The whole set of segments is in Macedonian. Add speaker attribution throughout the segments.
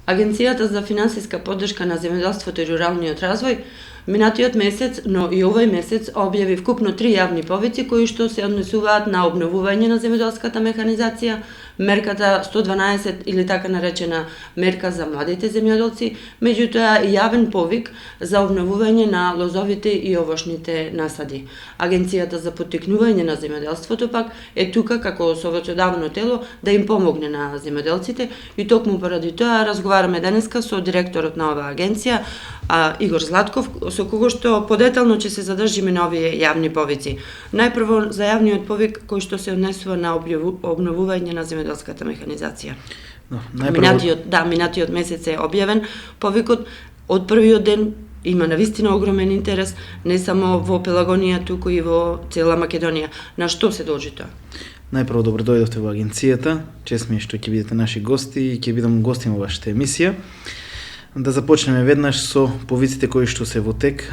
Speaker 1: Агенцијата за финансиска поддршка на земјоделството и руралниот развој минатиот месец, но и овој месец објави вкупно 3 јавни повици кои што се однесуваат на обновување на земјоделската механизација, мерката 112 или така наречена мерка за младите земјоделци, меѓутоа и јавен повик за обновување на лозовите и овошните насади. Агенцијата за поттикнување на земјоделството пак е тука како советодавно тело да им помогне на земјоделците и токму поради тоа разговараме денеска со директорот на оваа агенција, Игор Златков, со кого што подетално ќе се задржиме на овие јавни повици. Најпрво за јавниот повик кој што се однесува на обновување на земјоделската механизација. Минатиот месец е објавен повикот од првиот ден. Има навистина огромен интерес, не само во Пелагонија, туку и во цела Македонија. На што се дължи тоа?
Speaker 2: Најпрво добро дојдовте во агенцијата. Чест ми е што ќе бидете наши гости и ќе бидам гостин во вашата емисија. Да започнеме веднаш со повиците кои што се во тек.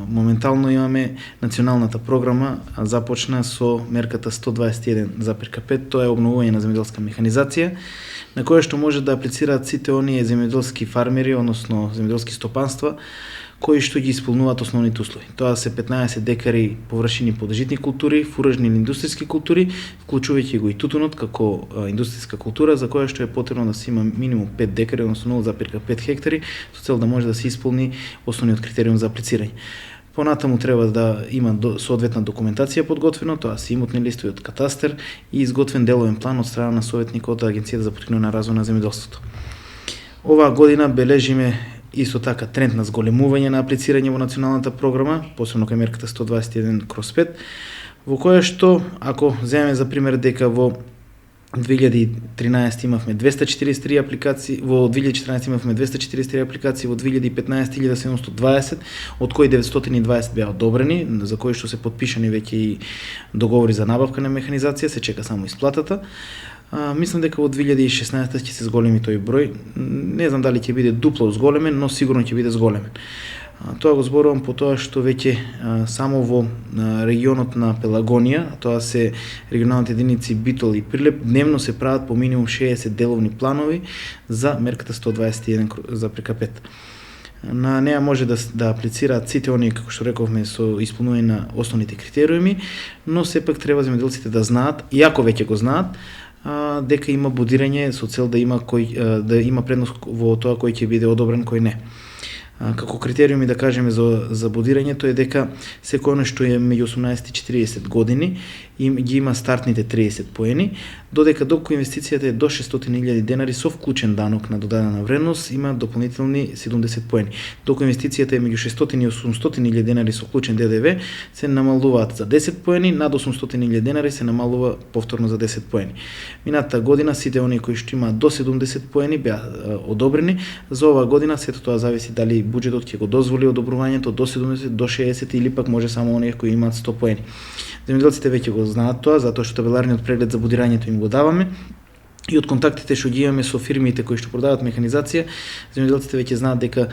Speaker 2: Моментално имаме националната програма, започна со мерката 121,5, тоа е обновување на земјоделска механизација, на која што може да аплицираат сите оние земјоделски фармери, односно земјоделски стопанства, кои што ги исполнуваат основните услови. Тоа се 15 декари површини под житни култури, фуражни или индустријски култури, вклучувајќи го и тутунот како индустријска култура, за која што е потребно да се има минимум 5 декари, односно 0,5 хектари, со цел да може да се исполни основниот критериум за аплицирање. Понатаму треба да има соодветна документација подготвена, тоа се имотни листови од катастер и изготвен деловен план од страна на советникот од Агенцијата за поттикнување на развој на земјоделството. Оваа година бележиме исто така тренд на зголемување на аплицирање во националната програма, посебно кај мерката 121/5, во која што, ако земеме за пример дека во 2013 имавме 243 апликации, во 2014 имавме 243 апликации, во 2015 1720, од кои 920 беа одобрени, за кои што се подпишани веќе и договори за набавка на механизација, се чека само исплатата. Мислам дека во 2016 ќе се зголеми тој број. Не знам дали ќе биде дупло зголемен, но сигурно ќе биде зголемен. Тоа го зборувам по тоа што веќе само во регионот на Пелагонија, тоа се регионалните единици Битол и Прилеп, дневно се прават по минимум 60 деловни планови за мерката 121/5. На неа може да аплицираат сите оние, како што рековме, со исполнување на основните критериуми, но сепак треба земјоделците да знаат, иако веќе го знаат, дека има бодирање со цел да има предност во тоа кој ќе биде одобрен, кој не. Како критериуми да кажеме за бодирањето е дека секој оној што е меѓу 18 и 40 години ги има стартните 30 поени, додека доколку инвестицијата е до 600.000 денари со вклучен данок на додадена вредност, има дополнителни 70 поени. Доколку инвестицијата е меѓу 600 и 800.000 денари со вклучен ДДВ, се намалуваат за 10 поени, над 800.000 денари се намалува повторно за 10 поени. Минатата година сите оние кои што имаат до 70 поени беа одобрени. За оваа година сето тоа зависи дали буџетот ќе го дозволи одобрувањето до 70, до 60 или пак може само оние кои имаат 100 поени. Земјоделците веќе го знаат тоа, затоа што табеларниот преглед за бодирањето им го даваме. И од контактите што ги имаме со фирмите кои што продаваат механизација, земјоделците веќе знаат дека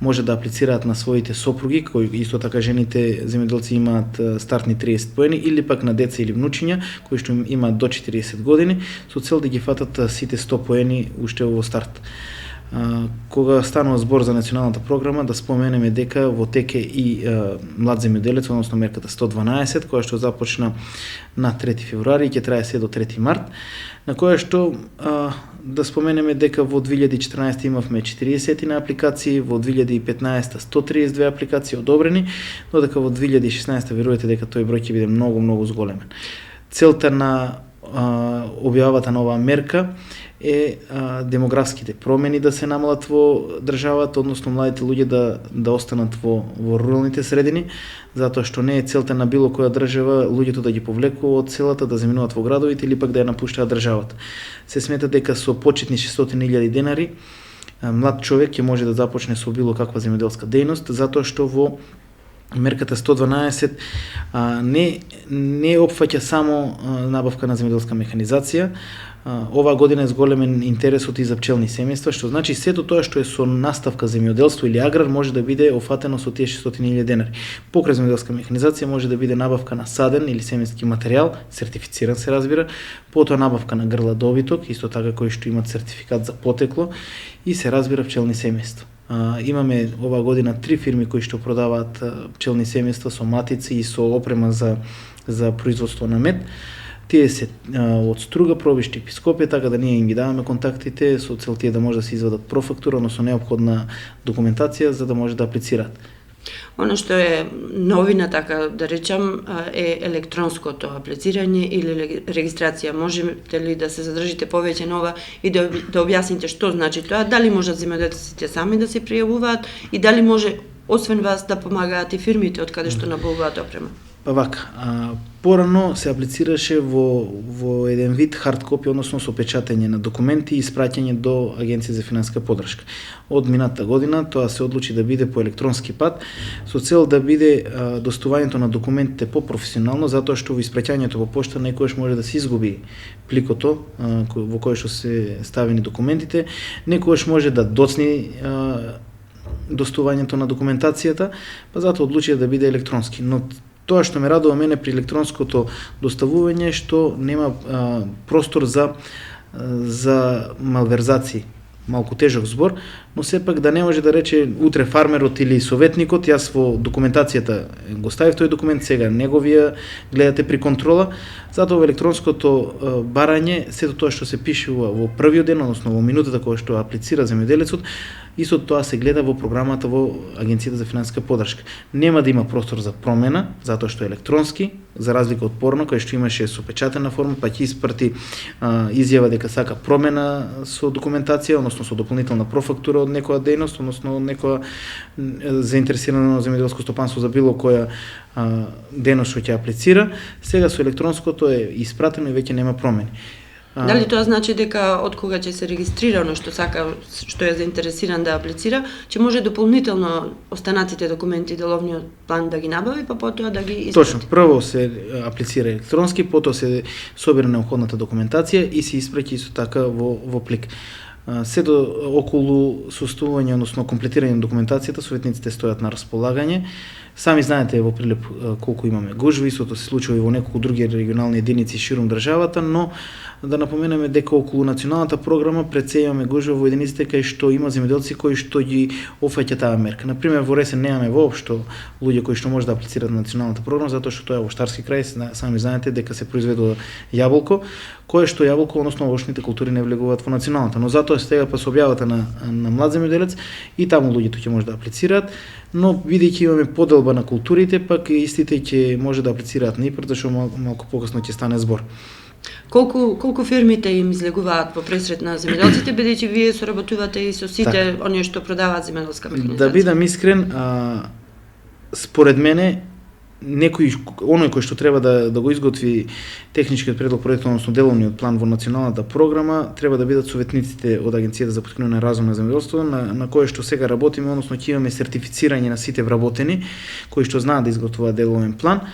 Speaker 2: може да аплицираат на своите сопруги, кои исто така жените земјоделци имаат стартни 30 поени, или пак на деца или внучиња кои што имаат до 40 години, со цел да ги фатат сите 100 поени уште во старт. Кога станува збор за националната програма, да споменеме дека во тек е и млад земјоделец, односно мерката 112, која што започна на 3 февруари и ќе трае се до 3 март, на која што да споменеме дека во 2014 имавме 40 на апликации, во 2015 132 апликации одобрени, додека во 2016 верувате дека тој број ќе биде многу зголемен. Целта на објавата на оваа мерка е демографските промени да се намалат во државата, односно младите луѓе да останат во руралните средини, затоа што не е целта на било која држава луѓето да ги повлекува од селата, да заминуваат во градовите или пак да ја напуштаат државата. Се смета дека со почетни 600.000 денари млад човек ќе може да започне со било каква земјоделска дејност, затоа што во мерката 112 не опфаќа само набавка на земјоделска механизација, Оваа година е зголемен интересот и за пчелни семејства, што значи сето тоа што е со наставка земјоделство или аграр може да биде офатено со тие 600.000 денари. Покрај земјоделска механизација може да биде набавка на саден или семенски материјал, сертифициран се разбира, потоа набавка на грла добиток, исто така кои што имат сертификат за потекло и се разбира пчелни семејства. Имаме оваа година 3 фирми кои што продаваат пчелни семејства со матици и со опрема за производство на мед. Тие се од Струга, Пробишти, Епископија, така да ние им ги даваме контактите со цел тие да може да се извадат профактура, односно неопходна документација за да може да аплицираат.
Speaker 1: Оно што е новина, така да речам, е електронското аплицирање или регистрација. Можете ли да се задржите повеќе на ова и да објасните што значи тоа? Дали можат земјоделците сами да се пријавуваат и дали може освен вас да помагаат и фирмите од каде што набавуваат опрема?
Speaker 2: Па вака, порано се аплицираше во еден вид хард копи, односно со печатење на документи и испраќање до Агенција за финансиска поддршка. Од минатата година тоа се одлучи да биде по електронски пат, со цел да биде достувањето на документите попрофесионално, затоа што во испраќањето по пошта некојаш може да се изгуби пликото во кое што се ставени документите, некојаш може да доцни достувањето на документацијата, па затоа одлучија да биде електронски. Но тоа што ме радува мене при електронското доставување е што нема простор за малверзации. Малку тежок збор, но сепак да не може да рече утре фармерот или советникот, јас во документацијата го ставив тој документ, сега неговија гледате при контрола, затоа во електронското барање, сето тоа што се пишува во првиот ден, односно во минутата кога што аплицира земјоделецот, исто тоа се гледа во програмата во Агенцијата за финансиска поддршка. Нема да има простор за промена, затоа што е електронски, за разлика од порно, кај што имаше со печатена форма, па ќе испрати изјава дека сака промена со документација, односно со дополнителна профактура од некоја дејност, односно од некоја заинтересирано земјоделско стопанство за било која дејност што ќе аплицира. Сега со електронското е испратено и веќе нема промени.
Speaker 1: Дали тоа значи дека од кога ќе се регистрира оно што сака, што е заинтересиран да аплицира, ќе може дополнително останатите документи, деловниот план да ги набави, па потоа да ги испрати?
Speaker 2: Точно, прво се аплицира електронски, потоа се собира неопходната документација и се испраќа исто така во плик. Сето околу составување, односно комплетирање на документацијата, советниците стојат на располагање. Сами знаете во Прилеп колку имаме гужви, истото се случува и во неколку други регионални единици ширум државата, но да напоменеме дека околу националната програма прецејуваме гужва во единиците кај што има земјоделци кои што ги офаќа таа мерка. Например, во Ресен немаме воопшто луѓе кои што може да аплицираат на националната програма, затоа што тоа е во Штарски крај, сами знаете дека се произведува јаболко, кое што јаболко, односно овошните култури не влегуваат во националната, но затоа сега па со објавата на млад земјоделец и таму луѓето ќе може да аплицираат, но бидејќи имаме поделба на културите, пак истите ќе може да аплицираат на ИПР, зашто малку покасно ќе стане збор.
Speaker 1: Колку фирмите им излегуваат по пресрет на земјоделците, бидејќи вие соработувате и со сите оние што продаваат земјоделска механизација?
Speaker 2: Да бидам искрен, според мене оној кој што треба да го изготви техничкиот предлог проект, односно деловниот план во националната програма, треба да бидат советниците од Агенцијата за поткрепување на разум на земјоделство, на кое што сега работиме, односно ќе имаме сертифицирање на сите вработени кои што знаат да изготвуваат деловен план,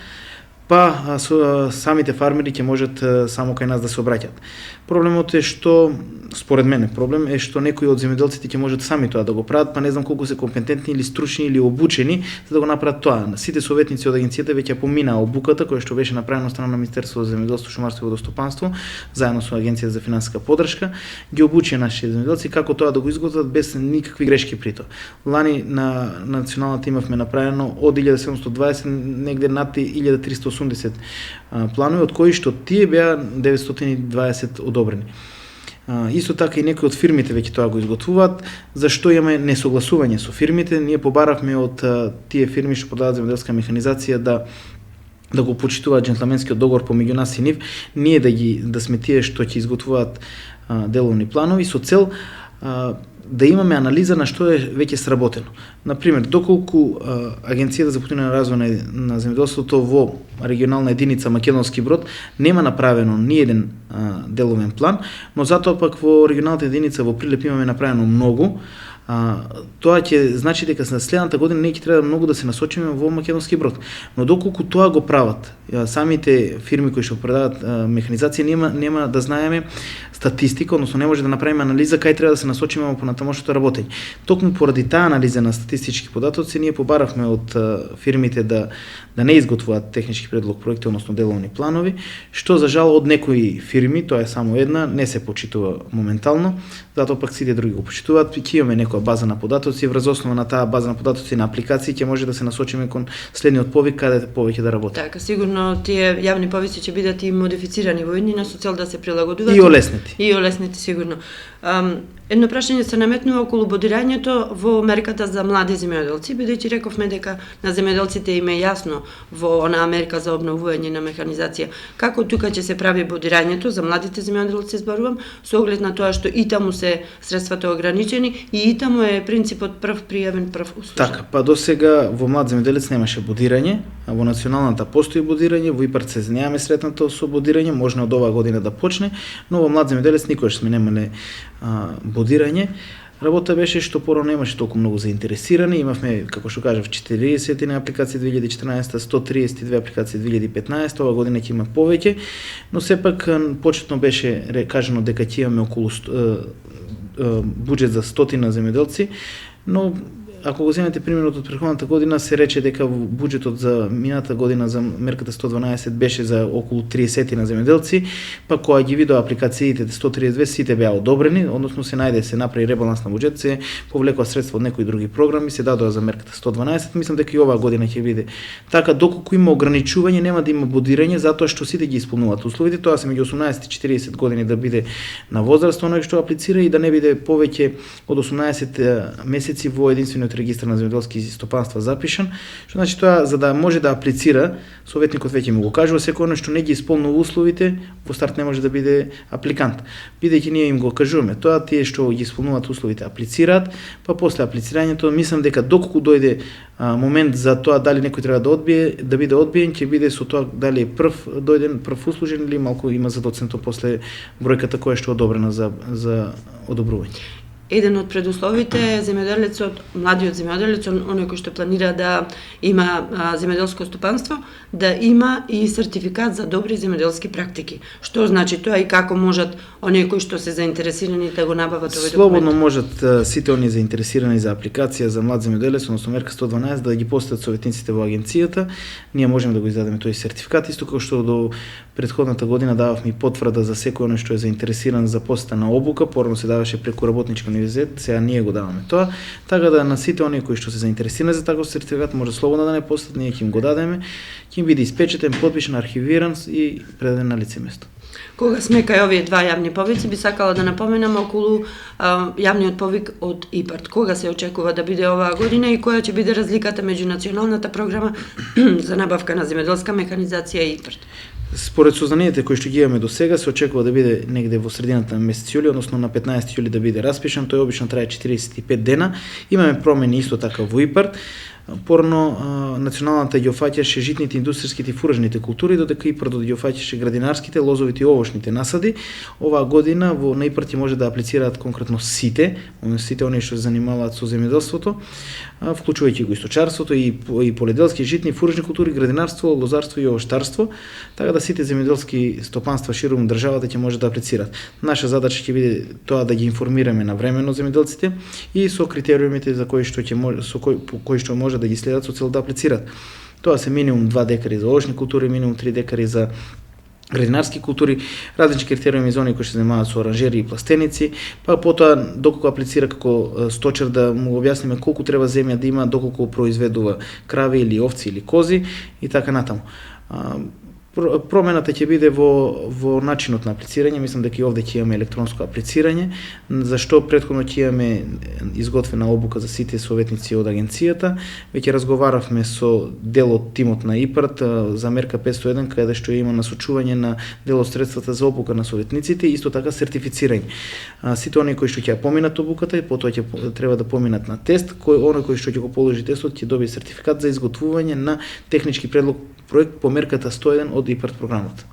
Speaker 2: па самите фармери ќе можат само кај нас да се обраќаат. Проблемот е што, според мене, проблем е што некои од земјоделците ќе можат сами тоа да го прават, па не знам колку се компетентни или стручни или обучени за да го направат тоа. Сите советници од агенцијата веќе поминаа обуката која што беше направена од страна на Министерството за земјоделство, шумарство и водостопанство, заедно со Агенцијата за финансиска поддршка, ги обучија нашите земјоделци како тоа да го изготват без никакви грешки при тоа. Лани на националната имавме направено од 1720 негде над 1380 планови, од кои што тие беа 920 одобрени. Исто така и некои од фирмите веќе тоа го изготвуваат, зашто имаме несогласување со фирмите. Ние побаравме од тие фирми што продаваат земјоделска механизација да го почитуваат џентлменскиот договор помеѓу нас и нив, ние да сме тие што ќе изготвуваат деловни планови со цел да имаме анализа на што е веќе сработено. Например, доколку Агенцијата за поткрепување на развој на земјоделството во регионална единица Македонски Брод нема направено ни еден деловен план, но затоа пак во регионалната единица во Прилеп имаме направено многу, тоа ќе значи дека за следната година ние ќе треба многу да се насочиме во Македонски Брод. Но доколку тоа го прават самите фирми кои што продаваат механизација, нема да знаеме статистика, односно не може да направиме анализа кај треба да се насочиме понатамошното работење. Токму поради таа анализа на статистички податоци ние побаравме од фирмите да не изготвуваат технички предлог проекти, односно деловни планови, што за жал од некои фирми, тоа е само една, не се почитува моментално, затоа пак сите други го почитуваат. Ќе имаме некоја база на податоци, врз основа на таа база на податоци на апликации ќе може да се насочиме кон следниот повик каде повеќе да работи.
Speaker 1: Така, сигурно тие јавни повици ќе бидат и модифицирани во иднина со цел да се прилагодуваат
Speaker 2: и олеснети.
Speaker 1: И олеснети сигурно. Едно прашање се наметнува околу бодирањето во мерката за млади земјоделци, бидејќи рековме дека на земјоделците им е јасно во онаа мерка за обновување на механизација. Како тука ќе се прави бодирањето за младите земјоделци, зборувам, со оглед на тоа што и таму се средствата ограничени и таму е принципот прв пријавен, прв услужен.
Speaker 2: Така, па до сега во млад земјоделец немаше бодирање, а во националната постои бодирање, во ИПАРД се немаме сретнато со бодирање, можно од оваа година да почне, но во млад земјоделец никогаш сме немале бодирање. Работа беше што порано немаше толку многу заинтересирани, имавме, како што кажав, 40 апликации 2014, 132 апликации 2015, ова година ќе има повеќе, но сепак почетно беше кажано дека ќе имаме околу буџет за 100 земјоделци, но ако го земете примерот од претходната година, се рече дека буџетот за мината година за мерката 112 беше за околу 30 на земјоделци, па кога ги видоа апликациите 132 сите беа одобрени, односно се направи ребаланс на буџет, се повлекоа средства од некои други програми, се дадоа за мерката 112. Мислам дека и оваа година ќе биде така, доколку има ограничување, нема да има бодирање, затоа што сите ги исполнуваат условите, тоа се меѓу 18 и 40 години да биде на возраст оној што аплицира и да не биде повеќе од 18 месеци во единствениот регистар на земјоделски стопанства запишан, што значи тоа за да може да аплицира, советникот веќе му го кажува, секој оној што не ги исполнува условите, во старт не може да биде апликант. Бидејќи ние им го кажуваме, тоа тие што ги исполнуваат условите аплицираат, па после аплицирањето мислам дека доколку дојде момент за тоа дали некој треба да биде одбиен, ќе биде со тоа дали е прв дојден, прв услужен или малку има задоцнато после бројката која што е одобрена за одобрување.
Speaker 1: Еден од предусловите е земјоделецот, младиот земјоделец, оној кој што планира да има земјоделско стопанство, да има и сертификат за добри земјоделски практики. Што значи тоа и како можат оние кои што се заинтересирани да го набават овој документ?
Speaker 2: Слободно можат сите оние заинтересирани за апликација за млад земјоделец, односно мерка 112, да ги посетат советниците во агенцијата. Ние можеме да го издадеме тој сертификат, исто како што до претходната година дававме и потврда за секој оној што е заинтересиран за посета на обука, порано се даваше преку работнички универзитет, сега ние го даваме тоа, така да на сите оние кои што се заинтересирани за таков сертификат може слободно да не посетат, ние ќе им го дадеме, ќе им биде испечатен, подпишан, архивиран и предаден на лице место.
Speaker 1: Кога сме кај овие два јавни повици, би сакала да напоменам околу јавниот повик од ИПАРД. Кога се очекува да биде оваа година и која ќе биде разликата меѓу националната програма за набавка на земјоделска механизација и ИПАРД?
Speaker 2: Според сознаниите кои што ги имаме до сега, се очекува да биде негде во средината на месец јули, односно на 15 јули да биде распишан, тој обично трае 45 дена. Имаме промени исто така во ИПАРД. Порно националната ги офаќаше житните, индустријските и фуражните култури, додека ИПАРД ги офаќаше градинарските, лозовите и овошните насади. Оваа година на ИПАРД може да аплицираат конкретно сите оние што се занимаваат со земјоделството, вклучувајќи го и сточарството, и поледелски, житни, фуражни култури, градинарство, лозарство и овоштарство, така да сите земјоделски стопанства ширум државата ќе може да аплицираат. Наша задача ќе биде тоа да ги информираме навремено земјоделците и со критериумите за кои што може да ги следат со цел да аплицираат. Тоа се минимум 2 декари за овошни култури, минимум 3 декари за градинарски култури, различни критериуми за оние кои се занимаваат со оранжери и пластеници, па потоа доколку аплицира како сточар да му објасниме колку треба земја да има, доколку произведува крави или овци или кози и така натаму. Промената ќе биде во начинот на аплицирање, мислам дека и овде ќе имаме електронско аплицирање, зашто претходно ќе имаме изготвена обука за сите советници од агенцијата. Веќе разговаравме со дел од тимот на ИПАРД за мерка 501, каде што има насочување на дел од средствата за обука на советниците и исто така сертифицирање. Сите оние кои што ќе поминат обуката, потоа ќе треба да поминат на тест, оној кој што ќе го положи тестот ќе добие сертификат за изготвување на технички предлог проект по мерката 101 од ИПАРД програмата.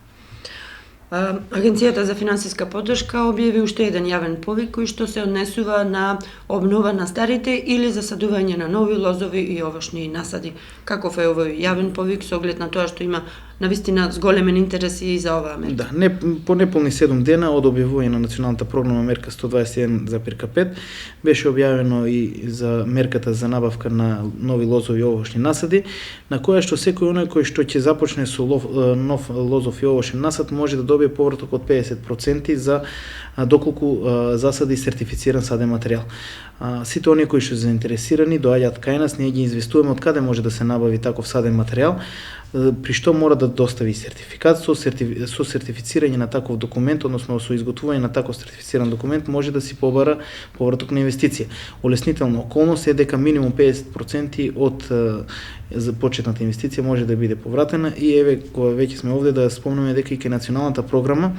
Speaker 1: Агенцијата за финансиска поддршка објави уште еден јавен повик кој што се однесува на обнова на старите или засадување на нови лозови и овошни насади. Каков е овој јавен повик со оглед на тоа што има навистина зголемен интерес и за оваа мерка.
Speaker 2: Да, по неполни 7 дена од објавување на националната програма мерка 121,5 беше објавено и за мерката за набавка на нови лозови и овошни насади, на која што секој оној кој што ќе започне со нов лозов и овошен насад може да добие повраток од 50% за доколку засади сертифициран саден материјал. Сите оние кои што се заинтересирани доаѓаат кај нас, ние ги известуваме од каде може да се набави таков саден материјал, при што мора да достави сертификат со сертифицирање на таков документ, односно со изготвување на таков сертифициран документ може да си побара повраток на инвестиција. Олеснителна околност е дека минимум 50% од почетната инвестиција може да биде повратена и еве кога веќе сме овде да спомнеме дека и кај националната програма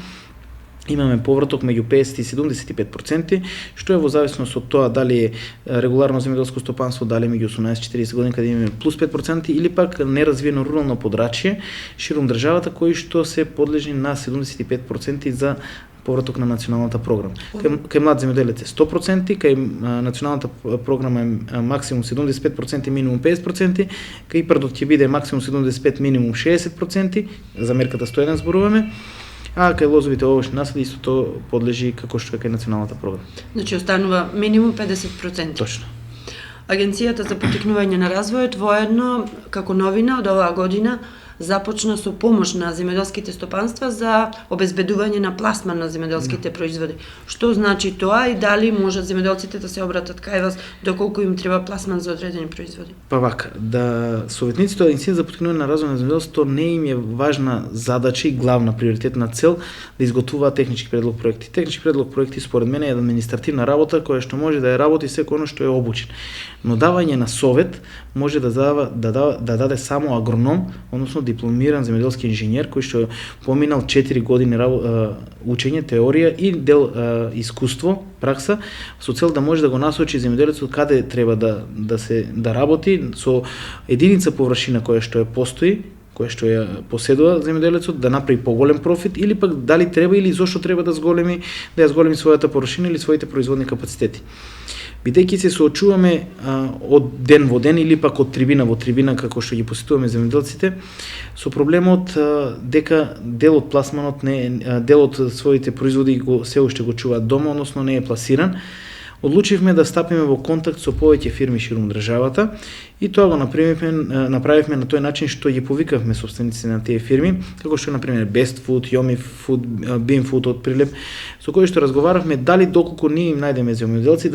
Speaker 2: имаме повраток меѓу 50 и 75%, што е во зависност од тоа дали е регуларно земјоделско стопанство, дали меѓу 18-40 години каде имаме плюс 5% или пак неразвиено рурално подрачје ширум државата кои што се подлежни на 75% за повраток на националната програма. Кај млад земјоделец е 100%, кај националната програма е максимум 75%, минимум 50%, кај ИПАРДот ќе биде максимум 75, минимум 60%, за мерката 101 зборуваме, а кај лозовите овошни насади истото подлежи како што е кај националната програма.
Speaker 1: Значи останува минимум 50%.
Speaker 2: Точно.
Speaker 1: Агенцијата за поттикнување на развојот воедно како новина од оваа година започна со помош на земјоделските стопанства за обезбедување на пласман на земјоделските производи. Што значи тоа и дали можат земјоделците да се обратат кај вас доколку им треба пласман за одредени производи?
Speaker 2: Па вака, да советниците од Агенцијата за поттикнување на развој на земјоделството не им е важна задача и главна приоритетна цел да изготвуваат технички предлог проекти. Технички предлог проекти според мене е административна работа која што може да ја работи секој оно што е обучен. Но давање на совет може да даде само агроном, односно дипломиран земјоделски инженер кој што поминал 4 години учење, теорија и дел искуство, пракса, со цел да може да го насочи земјоделецот каде треба да работи со единица површина која што постои, која што ја поседува земјоделецот, да направи поголем профит или пак дали треба или зошто треба да ја зголеми својата површина или своите производни капацитети. Бидејќи се соочуваме од ден во ден или пак од трибина во трибина како што ги посетуваме земјоделците со проблемот дека дел од пласманот дел од своите производи се уште го чуваат дома, односно не е пласиран. Одлучивме да стапиме во контакт со повеќе фирми ширум државата и тоа го направивме на тој начин што ги повикавме собствениците на тие фирми, како што например Best Food, Yomi Food, Beam Food од Прилеп, со кои што разговаравме дали доколку ние им најдеме земјоделци,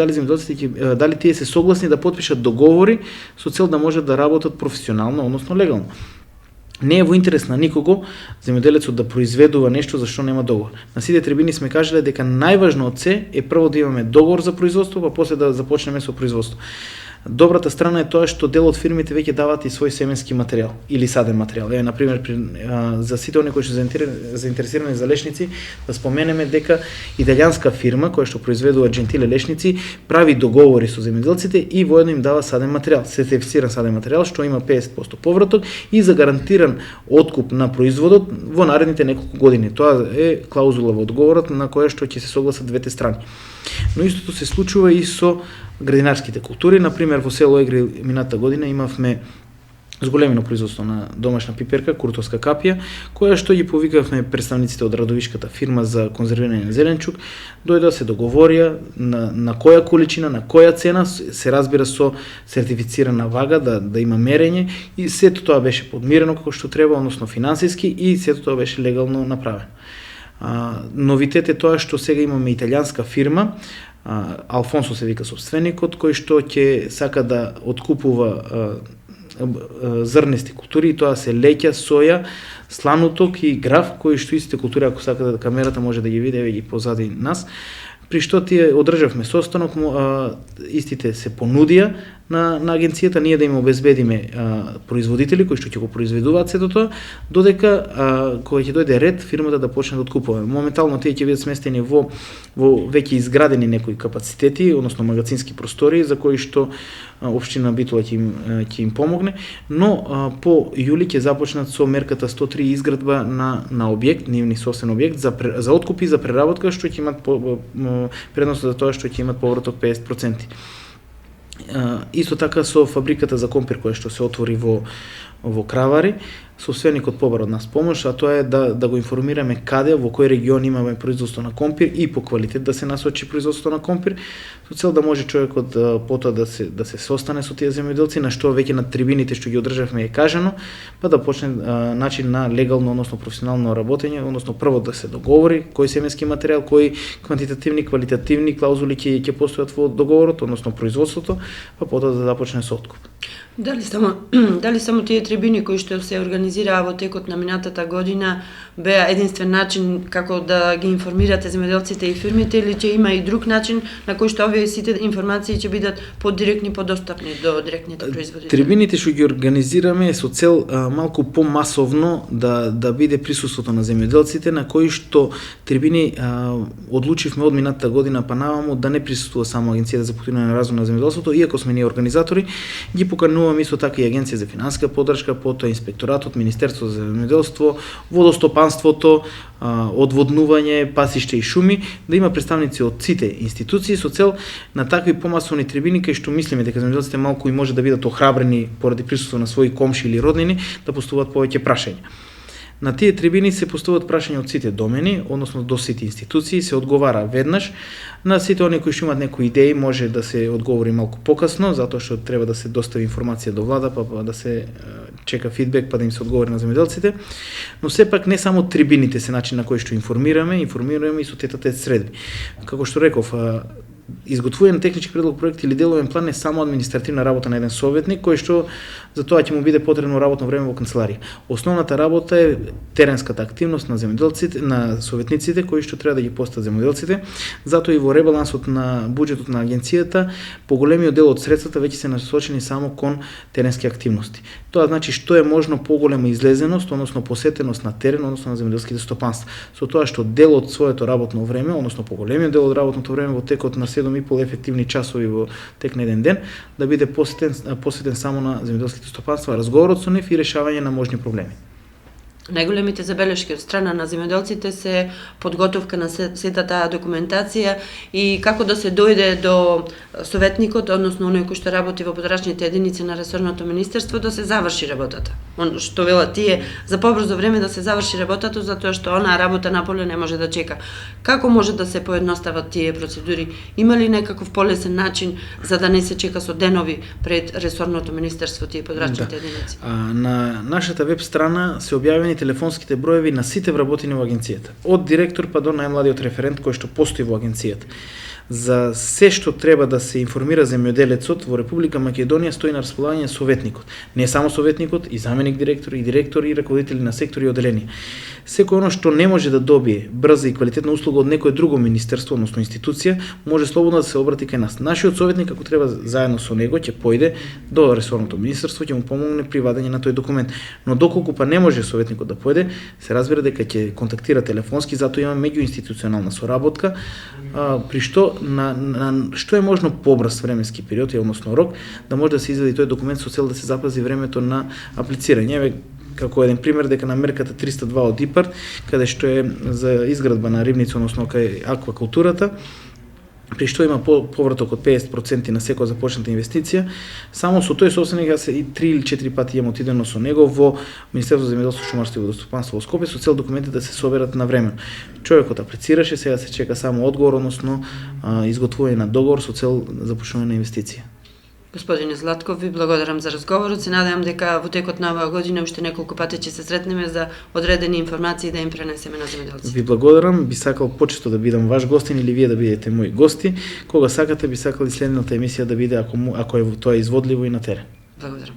Speaker 2: дали тие се согласни да потпишат договори со цел да можат да работат професионално, односно легално. Не е во интерес на никого земјоделецот да произведува нешто за што нема договор. На сите трибини сме кажале дека најважно од се е прво да имаме договор за производство, па после да започнеме со производство. Добрата страна е тоа што дел од фирмите веќе даваат и свој семенски материјал или саден материјал. На пример за сите оние кои што заинтересирани за лешници, да споменеме дека италијанска фирма која што произведува Gentile лешници прави договори со земјоделците и воедно им дава саден материјал, сертифициран саден материјал што има 50% повраток и за гарантиран откуп на производот во наредните неколку години. Тоа е клаузула во договорот на која што ќе се согласат двете страни. Но истото се случува и со градинарските култури. Например, во село Егри мината година имавме зголемено производство на домашна пиперка, куртовска капија, која што ги повикавме представниците од Радовишката фирма за конзервирање на зеленчук, дојдоа се договорија на која количина, на која цена, се разбира со сертифицирана вага, да има мерење и сето тоа беше подмирено како што треба, односно финансиски и сето тоа беше легално направено. Новитет е тоа што сега имаме италијанска фирма, Алфонсо се вика собственикот, кој што ќе сака да откупува зрнести култури, и тоа се леќа, соја, слануток и граф, кои што истите култури, ако сакате камерата може да ги види, еве ги позади нас, при што тие одржавме состанок, истите се понудија на агенцијата, ние да им обезбедиме производители кои што ќе го произведуваат сето тоа, додека кога ќе дојде ред фирмата да почне да откупува. Моментално тие ќе бидат сместени во веќе изградени некои капацитети, односно магазински простори за кои што општина Битола ќе им помогне, но по јули ќе започнат со мерката 103 изградба на објект, нивни собствен објект за откуп и за преработка, што ќе имат предност за тоа што ќе имат повраток 50%. Исто така со фабриката за компир која што се отвори во во Кравари, собственикот побара од нас помош, а тоа е да го информираме каде, во кој регион имаме производство на компир и по квалитет да се насочи производството на компир, со цел да може човекот потоа да се состане со тие земјоделци, на што веќе на трибините што ги одржавме е кажано, па да почне начин на легално, односно професионално работење, односно прво да се договори кој семенски материјал, кои квантитативни, квалитативни клаузули ќе постојат во договорот, односно производството, па потоа да започне со откуп.
Speaker 1: Дали само тие трибини кои што се организираа во текот на минатата година беа единствен начин како да ги информирате земјоделците и фирмите, или ќе има и друг начин на кој што овие сите информации ќе бидат подиректни, подостапни до директните производители?
Speaker 2: Трибините што ги организираме со цел малку помасовно да биде присуството на земјоделците, на кои што трибини одлучивме од минатата година па наваму да не присуствува само Агенцијата за поттикнување на развој на земјоделството, иако сме ние организатори, ги покануваме исто така и Агенција за финансиска поддршка, потоа Инспекторатот, Министерството за земјоделство, водостопанството, одводнување, пасиште и шуми, да има представници од сите институции со цел на такви помасовни трибини кај што мислиме дека земјоделците малку и може да бидат охрабрени поради присуство на своји комши или роднини да постуваат повеќе прашања. На тие трибини се поставуваат прашања од сите домени, односно до сите институции, се одговара веднаш. На сите оние кои што имаат некои идеи може да се одговори малку покасно, затоа што треба да се достави информација до влада, па да се чека фидбек, па да им се одговори на земјоделците. Но сепак не само трибините се начин на кој што информираме и со тет-а-тет средби. Како што реков, изготвување на технички предлог, проект или деловен план е само административна работа на еден советник, кој што за тоа ќе му биде потребно работно време во канцеларија. Основната работа е теренската активност на земјоделците, на советниците кои што треба да ги постат земјоделците. Затоа и во ребалансот на буџетот на агенцијата поголемиот дел од средствата веќе се насочени само кон теренски активности. Тоа значи што е можно поголема излезеност, односно посетеност на терен, односно на земјоделските стопанства. Со тоа што дел од своето работно време, односно поголемиот дел од работното време во текот на 7,5 ефективни часови во тек на еден ден, да биде посветен само на земјоделските стопанства, разговорот со нив и решавање на можни проблеми.
Speaker 1: Најголемите забелешки од страна на земјоделците се подготовка на сета таа документација и како да се дојде до советникот, односно оној кој што работи во подрачните единици на ресорното министерство, да се заврши работата. Што велат тие, за побрзо време да се заврши работата, затоа што онаа работа наполе не може да чека. Како може да се поедностават тие процедури? Има ли некаков полесен начин за да не се чека со денови пред ресорното министерство тие подрачните единици?
Speaker 2: На нашата веб страна се објавени телефонските броеви на сите вработени во агенцијата, од директор па до најмладиот референт кој што постои во агенцијата. За се што треба да се информира земјоделецот во Република Македонија стои на располагање советникот. Не само советникот, и заменик директор, и директори, и раководители на сектори и оделенија. Секој оно што не може да добие брза и квалитетна услуга од некое друго министерство, односно институција, може слободно да се обрати кај нас. Нашиот советник, ако треба заедно со него, ќе појде до ресорното министерство, ќе му помогне при вадење на тој документ. Но доколку па не може советникот да појде, се разбира дека ќе контактира телефонски, затоа има меѓуинституционална соработка, при што што е можно побрз временски период, односно рок, да може да се извади тој документ со цел да се запази времето на аплицирање. Како еден пример, дека на мерката 302 од ИПАРД, каде што е за изградба на рибница, односно кај аквакултурата, при што има повраток од 50% на секоја започната инвестиција, само со тој собственик и 3 или 4 пати имам отидено со него во Министерството за земјоделство, шумарство и водостопанство во Скопје со цел документите да се соберат на време. Човекот аплицираше, сега се чека само одговор, односно изготвување на договор со цел започнување на инвестиција.
Speaker 1: Господине Златков, ви благодарам за разговорот. Се надевам дека во текот на оваа година уште неколку пати ќе се сретнеме за одредени информации да им пренесеме на земјоделците.
Speaker 2: Ви благодарам, би сакал почесто да бидам ваш гостин или вие да бидете мои гости. Кога сакате, би сакал и следната емисија да биде ако е тоа изводливо и на терен.
Speaker 1: Благодарам.